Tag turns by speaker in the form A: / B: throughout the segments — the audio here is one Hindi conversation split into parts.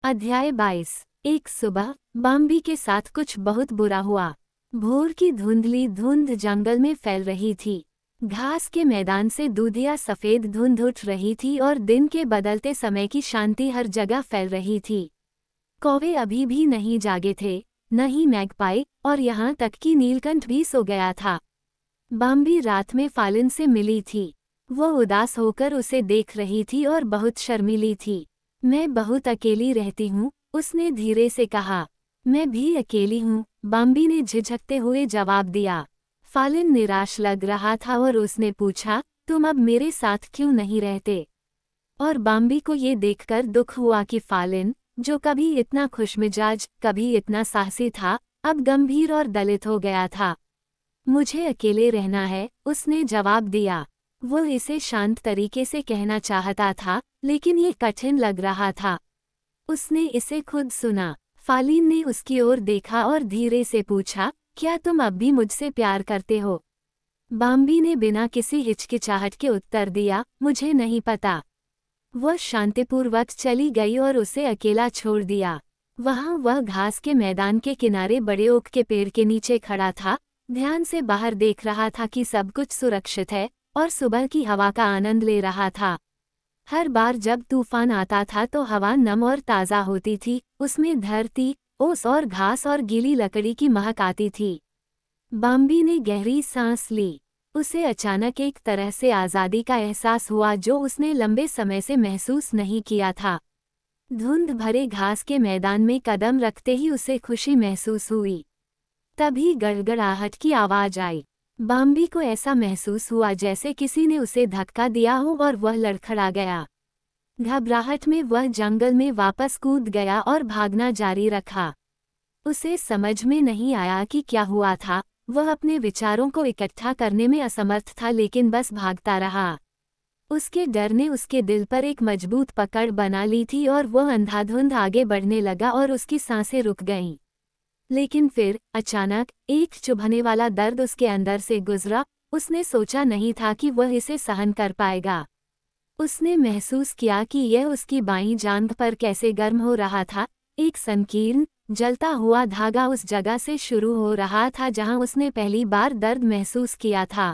A: अध्याय 22। एक सुबह बाम्बी के साथ कुछ बहुत बुरा हुआ। भोर की धुंधली धुंध जंगल में फैल रही थी। घास के मैदान से दूधिया सफेद धुंध उठ रही थी और दिन के बदलते समय की शांति हर जगह फैल रही थी। कौवे अभी भी नहीं जागे थे, न ही मैगपाई, और यहाँ तक कि नीलकंठ भी सो गया था। बाम्बी रात में फालिन से मिली थी। वो उदास होकर उसे देख रही थी और बहुत शर्मीली थी। मैं बहुत अकेली रहती हूँ, उसने धीरे से कहा। मैं भी अकेली हूँ, बाम्बी ने झिझकते हुए जवाब दिया। फालिन निराश लग रहा था और उसने पूछा, तुम अब मेरे साथ क्यों नहीं रहते? और बाम्बी को ये देखकर दुख हुआ कि फालिन, जो कभी इतना खुशमिजाज, कभी इतना साहसी था, अब गंभीर और दलित हो गया था। मुझे अकेले रहना है, उसने जवाब दिया। वो इसे शांत तरीके से कहना चाहता था, लेकिन ये कठिन लग रहा था। उसने इसे खुद सुना। फालिन ने उसकी ओर देखा और धीरे से पूछा, क्या तुम अब भी मुझसे प्यार करते हो? बाम्बी ने बिना किसी हिचकिचाहट के उत्तर दिया, मुझे नहीं पता। वह शांतिपूर्वक चली गई और उसे अकेला छोड़ दिया। वहाँ वह घास के मैदान के किनारे बड़े ओक के पेड़ के नीचे खड़ा था, ध्यान से बाहर देख रहा था कि सब कुछ सुरक्षित है, और सुबह की हवा का आनंद ले रहा था। हर बार जब तूफान आता था तो हवा नम और ताज़ा होती थी, उसमें धरती, ओस और घास और गीली लकड़ी की महक आती थी। बाम्बी ने गहरी सांस ली। उसे अचानक एक तरह से आज़ादी का एहसास हुआ जो उसने लंबे समय से महसूस नहीं किया था। धुंध भरे घास के मैदान में कदम रखते ही उसे खुशी महसूस हुई। तभी गड़गड़ाहट की आवाज़ आई। बाम्बी को ऐसा महसूस हुआ जैसे किसी ने उसे धक्का दिया हो और वह लड़खड़ा गया। घबराहट में वह जंगल में वापस कूद गया और भागना जारी रखा। उसे समझ में नहीं आया कि क्या हुआ था। वह अपने विचारों को इकट्ठा करने में असमर्थ था, लेकिन बस भागता रहा। उसके डर ने उसके दिल पर एक मजबूत पकड़ बना ली थी और वह अंधाधुंध आगे बढ़ने लगा और उसकी सांसें रुक गईं। लेकिन फिर अचानक एक चुभने वाला दर्द उसके अंदर से गुजरा। उसने सोचा नहीं था कि वह इसे सहन कर पाएगा। उसने महसूस किया कि यह उसकी बाईं जांघ पर कैसे गर्म हो रहा था। एक संकीर्ण जलता हुआ धागा उस जगह से शुरू हो रहा था जहां उसने पहली बार दर्द महसूस किया था।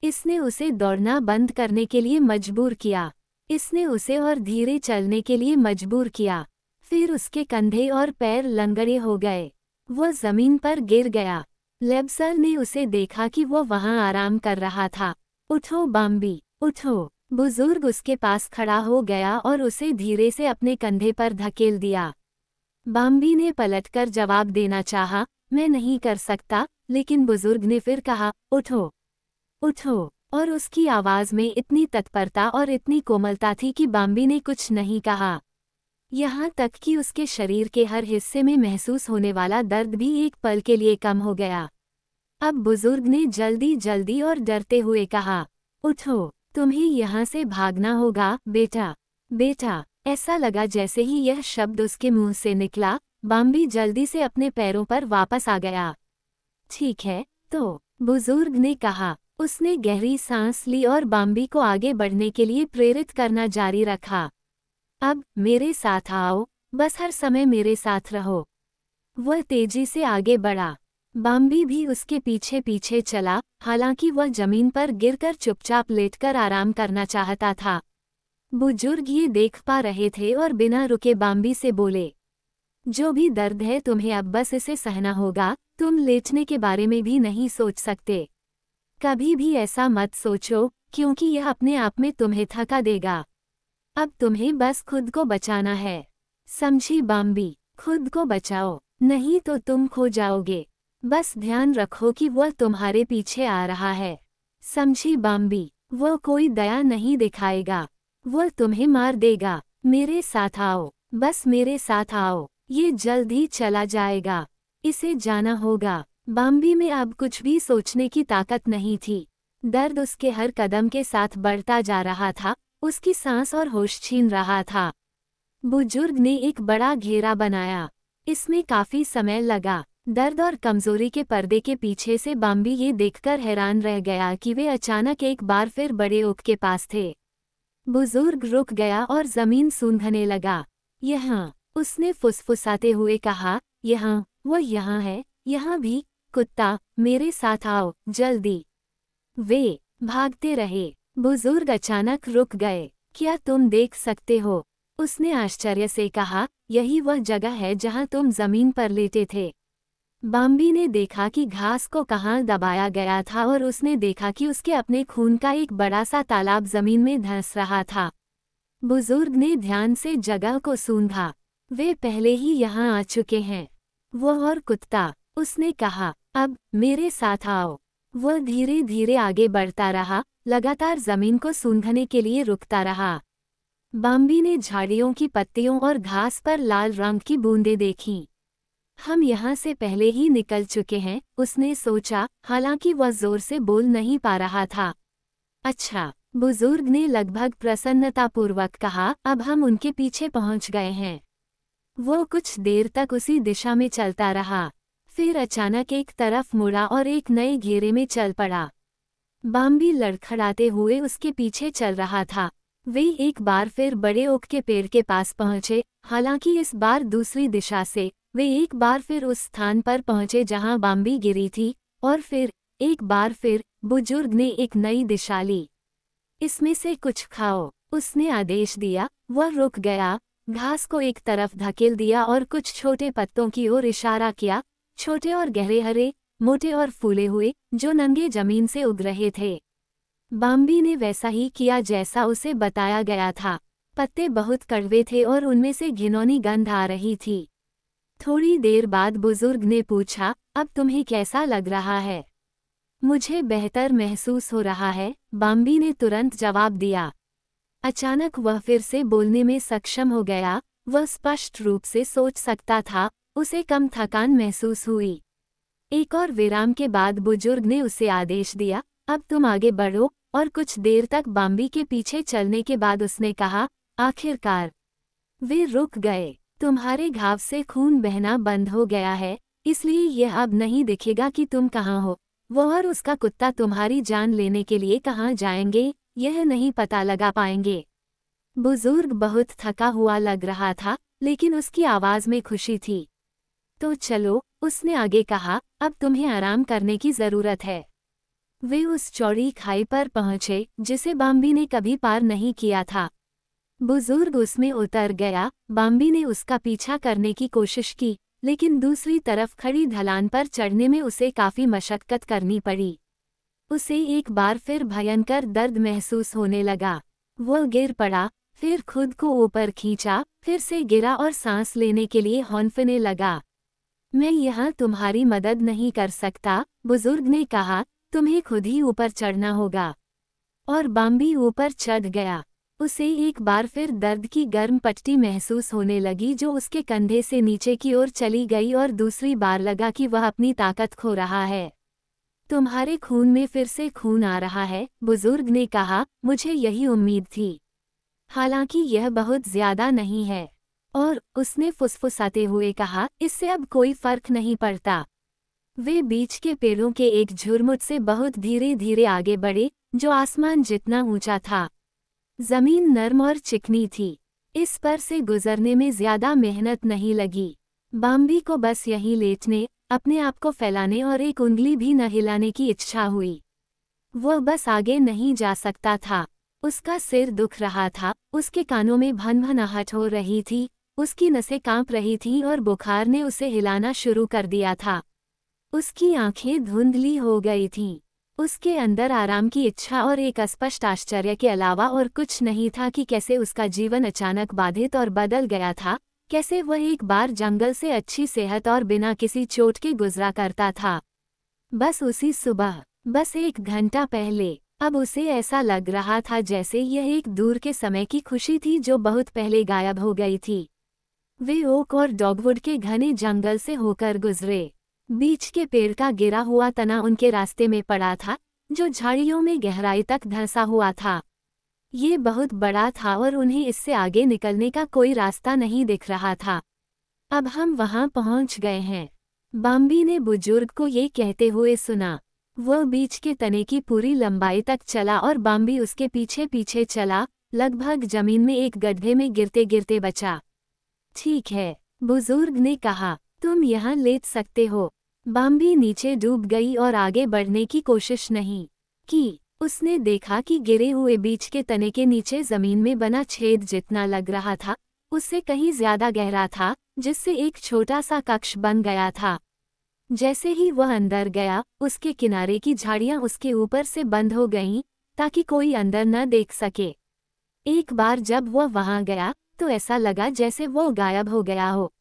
A: इसने उसे दौड़ना बंद करने के लिए मजबूर किया। इसने उसे और धीरे चलने के लिए मजबूर किया। फिर उसके कंधे और पैर लंगड़े हो गए। वह जमीन पर गिर गया। लेब्सर ने उसे देखा कि वह वहां आराम कर रहा था। उठो बाम्बी, उठो। बुजुर्ग उसके पास खड़ा हो गया और उसे धीरे से अपने कंधे पर धकेल दिया। बाम्बी ने पलटकर जवाब देना चाहा, मैं नहीं कर सकता, लेकिन बुजुर्ग ने फिर कहा, उठो, उठो। और उसकी आवाज में इतनी तत्परता और इतनी कोमलता थी कि बाम्बी ने कुछ नहीं कहा। यहाँ तक कि उसके शरीर के हर हिस्से में महसूस होने वाला दर्द भी एक पल के लिए कम हो गया। अब बुजुर्ग ने जल्दी जल्दी और डरते हुए कहा, उठो, तुम्हें यहाँ से भागना होगा, बेटा, बेटा। ऐसा लगा जैसे ही यह शब्द उसके मुंह से निकला, बाम्बी जल्दी से अपने पैरों पर वापस आ गया। ठीक है, तो, बुजुर्ग ने कहा। उसने गहरी सांस ली और बाम्बी को आगे बढ़ने के लिए प्रेरित करना जारी रखा। अब मेरे साथ आओ, बस हर समय मेरे साथ रहो। वह तेजी से आगे बढ़ा। बाम्बी भी उसके पीछे पीछे चला, हालांकि वह जमीन पर गिरकर चुपचाप लेटकर आराम करना चाहता था। बुजुर्ग ये देख पा रहे थे और बिना रुके बाम्बी से बोले, जो भी दर्द है तुम्हें अब बस इसे सहना होगा, तुम लेटने के बारे में भी नहीं सोच सकते। कभी भी ऐसा मत सोचो, क्योंकि यह अपने आप में तुम्हें थका देगा। अब तुम्हें बस खुद को बचाना है। समझी बाम्बी? खुद को बचाओ, नहीं तो तुम खो जाओगे। बस ध्यान रखो कि वह तुम्हारे पीछे आ रहा है। समझी बाम्बी? वह कोई दया नहीं दिखाएगा, वह तुम्हें मार देगा। मेरे साथ आओ, बस मेरे साथ आओ, ये जल्द ही चला जाएगा। इसे जाना होगा। बाम्बी में अब कुछ भी सोचने की ताकत नहीं थी। दर्द उसके हर कदम के साथ बढ़ता जा रहा था, उसकी सांस और होश छीन रहा था। बुजुर्ग ने एक बड़ा घेरा बनाया। इसमें काफी समय लगा। दर्द और कमजोरी के पर्दे के पीछे से बाम्बी ये देखकर हैरान रह गया कि वे अचानक एक बार फिर बड़े ओक के पास थे। बुजुर्ग रुक गया और जमीन सूंघने लगा। यहाँ उसने फुसफुसाते हुए कहा, यहाँ, वो यहाँ है, यहाँ भी, कुत्ता, मेरे साथ आओ, जल्दी। वे भागते रहे। बुजुर्ग अचानक रुक गए। क्या तुम देख सकते हो? उसने आश्चर्य से कहा, यही वह जगह है जहाँ तुम जमीन पर लेटे थे। बाम्बी ने देखा कि घास को कहाँ दबाया गया था और उसने देखा कि उसके अपने खून का एक बड़ा सा तालाब जमीन में धंस रहा था। बुजुर्ग ने ध्यान से जगह को सूंघा। वे पहले ही यहाँ आ चुके हैं। वो और कुत्ता, उसने कहा, अब मेरे साथ आओ। वह धीरे धीरे आगे बढ़ता रहा, लगातार जमीन को सूंघने के लिए रुकता रहा। बाम्बी ने झाड़ियों की पत्तियों और घास पर लाल रंग की बूंदें देखीं। हम यहाँ से पहले ही निकल चुके हैं, उसने सोचा, हालांकि वह जोर से बोल नहीं पा रहा था। अच्छा, बुजुर्ग ने लगभग प्रसन्नतापूर्वक कहा, अब हम उनके पीछे पहुँच गए हैं। वो कुछ देर तक उसी दिशा में चलता रहा, फिर अचानक एक तरफ मुड़ा और एक नए घेरे में चल पड़ा। बाम्बी लड़खड़ाते हुए उसके पीछे चल रहा था। वे एक बार फिर बड़े ओक के पेड़ के पास पहुंचे, हालांकि इस बार दूसरी दिशा से। वे एक बार फिर उस स्थान पर पहुंचे जहां बाम्बी गिरी थी, और फिर एक बार फिर बुजुर्ग ने एक नई दिशा ली। इसमें से कुछ खाओ, उसने आदेश दिया। वह रुक गया, घास को एक तरफ धकेल दिया और कुछ छोटे पत्तों की ओर इशारा किया, छोटे और गहरे हरे, मोटे और फूले हुए, जो नंगे जमीन से उग रहे थे। बाम्बी ने वैसा ही किया जैसा उसे बताया गया था। पत्ते बहुत कड़वे थे और उनमें से घिनौनी गंध आ रही थी। थोड़ी देर बाद बुजुर्ग ने पूछा, अब तुम्हें कैसा लग रहा है? मुझे बेहतर महसूस हो रहा है, बाम्बी ने तुरंत जवाब दिया। अचानक वह फिर से बोलने में सक्षम हो गया। वह स्पष्ट रूप से सोच सकता था, उसे कम थकान महसूस हुई। एक और विराम के बाद बुजुर्ग ने उसे आदेश दिया, अब तुम आगे बढ़ो, और कुछ देर तक बाम्बी के पीछे चलने के बाद उसने कहा, आखिरकार। वे रुक गए। तुम्हारे घाव से खून बहना बंद हो गया है, इसलिए यह अब नहीं दिखेगा कि तुम कहाँ हो। वो और उसका कुत्ता तुम्हारी जान लेने के लिए कहाँ जाएंगे, यह नहीं पता लगा पाएंगे। बुजुर्ग बहुत थका हुआ लग रहा था, लेकिन उसकी आवाज़ में खुशी थी। तो चलो, उसने आगे कहा, अब तुम्हें आराम करने की ज़रूरत है। वे उस चौड़ी खाई पर पहुंचे, जिसे बाम्बी ने कभी पार नहीं किया था। बुजुर्ग उसमें उतर गया। बाम्बी ने उसका पीछा करने की कोशिश की, लेकिन दूसरी तरफ खड़ी ढलान पर चढ़ने में उसे काफ़ी मशक्कत करनी पड़ी। उसे एक बार फिर भयंकर दर्द महसूस होने लगा। वह गिर पड़ा, फिर खुद को ऊपर खींचा, फिर से गिरा और सांस लेने के लिए हौंफने लगा। मैं यहाँ तुम्हारी मदद नहीं कर सकता, बुजुर्ग ने कहा, तुम्हें खुद ही ऊपर चढ़ना होगा। और बाम्बी ऊपर चढ़ गया। उसे एक बार फिर दर्द की गर्म पट्टी महसूस होने लगी जो उसके कंधे से नीचे की ओर चली गई, और दूसरी बार लगा कि वह अपनी ताकत खो रहा है। तुम्हारे खून में फिर से खून आ रहा है, बुजुर्ग ने कहा, मुझे यही उम्मीद थी। हालांकि यह बहुत ज्यादा नहीं है। और उसने फुसफुसाते हुए कहा, इससे अब कोई फर्क नहीं पड़ता। वे बीच के पेड़ों के एक झुरमुट से बहुत धीरे धीरे आगे बढ़े, जो आसमान जितना ऊंचा था। जमीन नर्म और चिकनी थी। इस पर से गुजरने में ज्यादा मेहनत नहीं लगी। बाम्बी को बस यहीं लेटने, अपने आप को फैलाने और एक उंगली भी न हिलाने की इच्छा हुई। वह बस आगे नहीं जा सकता था। उसका सिर दुख रहा था, उसके कानों में भनभनाहट हो रही थी, उसकी नसें कांप रही थीं और बुखार ने उसे हिलाना शुरू कर दिया था। उसकी आंखें धुंधली हो गई थीं। उसके अंदर आराम की इच्छा और एक अस्पष्ट आश्चर्य के अलावा और कुछ नहीं था कि कैसे उसका जीवन अचानक बाधित और बदल गया था, कैसे वह एक बार जंगल से अच्छी सेहत और बिना किसी चोट के गुजरा करता था। बस उसी सुबह, बस 1 घंटा पहले, अब उसे ऐसा लग रहा था जैसे यह एक दूर के समय की खुशी थी जो बहुत पहले गायब हो गई थी। वे ओक और डॉगवुड के घने जंगल से होकर गुजरे। बीच के पेड़ का गिरा हुआ तना उनके रास्ते में पड़ा था, जो झाड़ियों में गहराई तक धंसा हुआ था। ये बहुत बड़ा था और उन्हें इससे आगे निकलने का कोई रास्ता नहीं दिख रहा था। अब हम वहां पहुंच गए हैं, बाम्बी ने बुजुर्ग को ये कहते हुए सुना। वह बीच के तने की पूरी लंबाई तक चला और बाम्बी उसके पीछे पीछे चला, लगभग जमीन में एक गड्ढे में गिरते गिरते बचा। ठीक है, बुजुर्ग ने कहा, तुम यहाँ लेट सकते हो। बाम्बी नीचे डूब गई और आगे बढ़ने की कोशिश नहीं की। उसने देखा कि गिरे हुए बीज के तने के नीचे जमीन में बना छेद जितना लग रहा था, उससे कहीं ज्यादा गहरा था, जिससे एक छोटा सा कक्ष बन गया था। जैसे ही वह अंदर गया, उसके किनारे की झाड़ियां उसके ऊपर से बंद हो गईं, ताकि कोई अंदर न देख सके। एक बार जब वह वहां गया, तो ऐसा लगा जैसे वो गायब हो गया हो।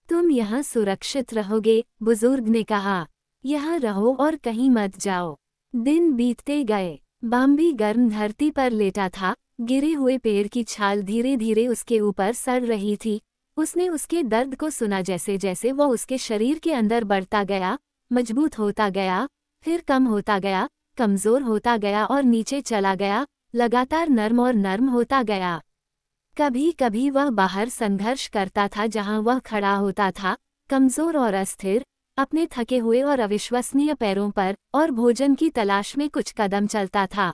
A: तुम यहाँ सुरक्षित रहोगे, बुजुर्ग ने कहा। यहाँ रहो और कहीं मत जाओ। दिन बीतते गए। बाम्बी गर्म धरती पर लेटा था, गिरे हुए पेड़ की छाल धीरे धीरे उसके ऊपर सड़ रही थी। उसने उसके दर्द को सुना, जैसे जैसे वो उसके शरीर के अंदर बढ़ता गया, मजबूत होता गया, फिर कम होता गया, कमजोर होता गया और नीचे चला गया, लगातार नर्म और नर्म होता गया। कभी कभी वह बाहर संघर्ष करता था, जहां वह खड़ा होता था, कमजोर और अस्थिर, अपने थके हुए और अविश्वसनीय पैरों पर, और भोजन की तलाश में कुछ कदम चलता था।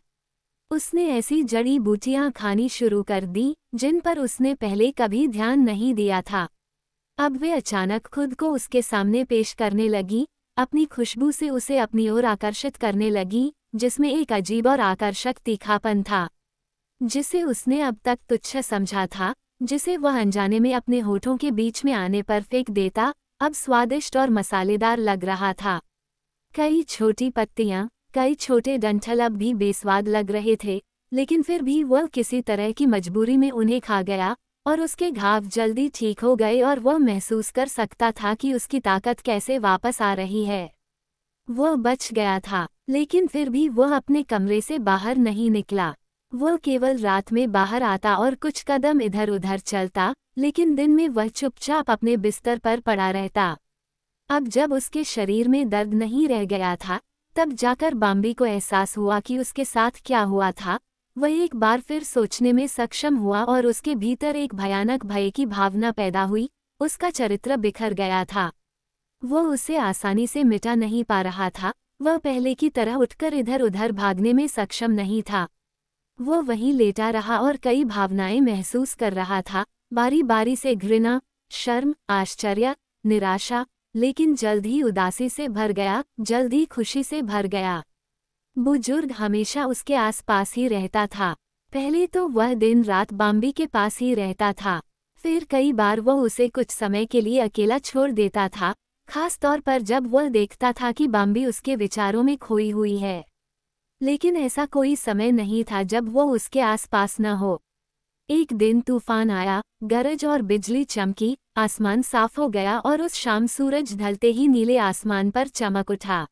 A: उसने ऐसी जड़ी बूटियां खानी शुरू कर दी, जिन पर उसने पहले कभी ध्यान नहीं दिया था। अब वे अचानक खुद को उसके सामने पेश करने लगी, अपनी खुशबू से उसे अपनी ओर आकर्षित करने लगी, जिसमें एक अजीब और आकर्षक तीखापन था, जिसे उसने अब तक तुच्छ समझा था, जिसे वह अनजाने में अपने होठों के बीच में आने पर फेंक देता, अब स्वादिष्ट और मसालेदार लग रहा था। कई छोटी पत्तियां, कई छोटे डंठल अब भी बेस्वाद लग रहे थे, लेकिन फिर भी वह किसी तरह की मजबूरी में उन्हें खा गया, और उसके घाव जल्दी ठीक हो गए और वह महसूस कर सकता था कि उसकी ताकत कैसे वापस आ रही है। वह बच गया था, लेकिन फिर भी वह अपने कमरे से बाहर नहीं निकला। वह केवल रात में बाहर आता और कुछ कदम इधर उधर चलता, लेकिन दिन में वह चुपचाप अपने बिस्तर पर पड़ा रहता। अब जब उसके शरीर में दर्द नहीं रह गया था, तब जाकर बाम्बी को एहसास हुआ कि उसके साथ क्या हुआ था। वह एक बार फिर सोचने में सक्षम हुआ और उसके भीतर एक भयानक भय की भावना पैदा हुई। उसका चरित्र बिखर गया था। वह उसे आसानी से मिटा नहीं पा रहा था। वह पहले की तरह उठकर इधर उधर भागने में सक्षम नहीं था। वह वहीं लेटा रहा और कई भावनाएं महसूस कर रहा था, बारी बारी से घृणा, शर्म, आश्चर्य, निराशा, लेकिन जल्द ही उदासी से भर गया, जल्द ही खुशी से भर गया। बुजुर्ग हमेशा उसके आसपास ही रहता था। पहले तो वह दिन रात बाम्बी के पास ही रहता था, फिर कई बार वह उसे कुछ समय के लिए अकेला छोड़ देता था, खास तौर पर जब वह देखता था कि बाम्बी उसके विचारों में खोई हुई है। लेकिन ऐसा कोई समय नहीं था जब वो उसके आसपास न हो। एक दिन तूफान आया, गरज और बिजली चमकी, आसमान साफ हो गया और उस शाम सूरज ढलते ही नीले आसमान पर चमक उठा।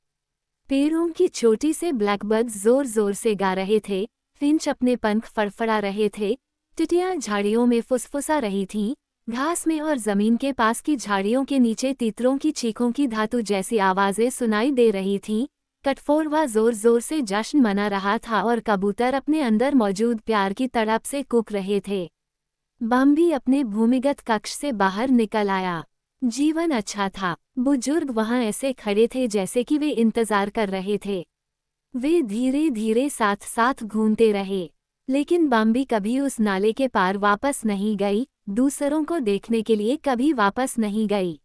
A: पेड़ों की चोटी से ब्लैकबर्ड्स जोर जोर से गा रहे थे, फिंच अपने पंख फड़फड़ा रहे थे, टिटियां झाड़ियों में फुसफुसा रही थीं, घास में और जमीन के पास की झाड़ियों के नीचे तीतरों की चीखों की धातु जैसी आवाजें सुनाई दे रही थीं। कटफोरवा जोर जोर से जश्न मना रहा था और कबूतर अपने अंदर मौजूद प्यार की तड़प से कूक रहे थे। बाम्बी अपने भूमिगत कक्ष से बाहर निकल आया। जीवन अच्छा था। बुजुर्ग वहां ऐसे खड़े थे जैसे कि वे इंतजार कर रहे थे। वे धीरे धीरे साथ साथ घूमते रहे, लेकिन बाम्बी कभी उस नाले के पार वापस नहीं गई, दूसरों को देखने के लिए कभी वापस नहीं गई।